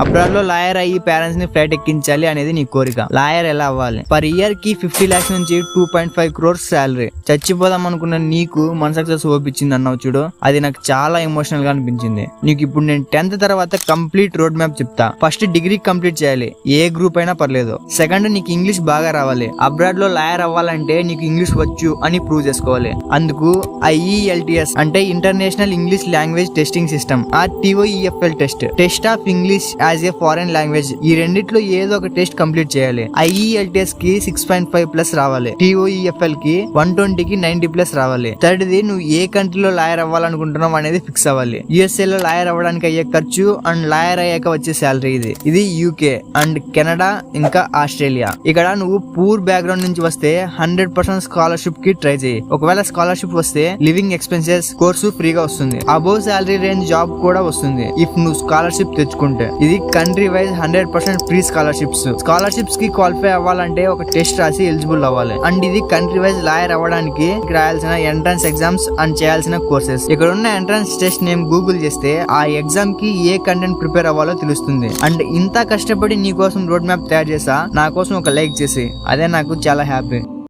Abroad లో lawyer అయ్యి parents ని ఫ్లైట్ ఎక్కించాలి అనేది నీ కోరిక. లాయర్ ఎలా అవ్వాలి? పర్ ఇయర్ కి 50 lakhs నుంచి 2.5 crores శాలరీ. చచ్చిపోదాం అనుకున్న నీకు మన సక్సెస్ ఓపించింది అన్నావు చూడు, అది నాకు చాలా ఎమోషనల్ గా అనిపించింది. నీకు ఇప్పుడు నేను 10th తర్వాత కంప్లీట్ రోడ్ మ్యాప్ చెప్తా. ఫస్ట్ డిగ్రీ కంప్లీట్ చేయాలి, ఏ గ్రూప్ అయినా పర్లేదు. సెకండ్ నీకు ఇంగ్లీష్ బాగా రావాలి. అబ్రాడ్ లో లాయర్ అవ్వాలంటే నీకు ఇంగ్లీష్ వచ్చు అని ప్రూవ్ చేసుకోవాలి. అందుకు IELTS అంటే international English language testing system, TOEFL test of English as a foreign language. ఈ రెండిట్లో ఏదో ఒక టెస్ట్ కంప్లీట్ చేయాలి. IELTS కి 6.5+ రావాలి, TOEFL కి 120 కి 90+ రావాలి. థర్డ్ ది నువ్వు ఏ కంట్రీలో లాయర్ అవ్వాలనుకుంటున్నావు అనేది ఫిక్స్ అవ్వాలి. USA లో లాయర్ అవ్వడానికి అయ్యే ఖర్చు అండ్ లాయర్ అయ్యాక వచ్చే శాలరీ ఇది UK అండ్ కెనడా ఇంకా ఆస్ట్రేలియా. ఇక్కడ నువ్వు పూర్ బ్యాక్గ్రౌండ్ నుంచి వస్తే 100% స్కాలర్షిప్ కి ట్రై చేయి. ఒకవేళ స్కాలర్షిప్ వస్తే లివింగ్ ఎక్స్పెన్సెస్ కోర్సు ఫ్రీగా వస్తుంది. అబోవ్ శాలరీ రేంజ్ జాబ్ కూడా వస్తుంది ఇఫ్ నువ్వు స్కాలర్షిప్ తెచ్చుకుంటే. ఇది కంట్రీ వైజ్ 100% ఫ్రీ స్కాలర్షిప్స్ కి క్వాలిఫై అవ్వాలంటే ఒక టెస్ట్ రాసి ఎలిజిబుల్ అవ్వాలి. అండ్ ఇది కంట్రీ వైజ్ లాయర్ అవ్వడానికి రాయాల్సిన ఎంట్రన్స్ ఎగ్జామ్స్ అండ్ చేయాల్సిన కోర్సెస్. ఇక్కడ ఉన్న ఎంట్రన్స్ టెస్ట్ నేమ్ గూగుల్ చేస్తే ఆ ఎగ్జామ్ కి ఏ కంటెంట్ ప్రిపేర్ అవ్వాలో తెలుస్తుంది. అండ్ ఇంత కష్టపడి నీ కోసం రోడ్ మ్యాప్ తయారు చేసా, నా కోసం ఒక లైక్ చేసి, అదే నాకు చాలా హ్యాపీ.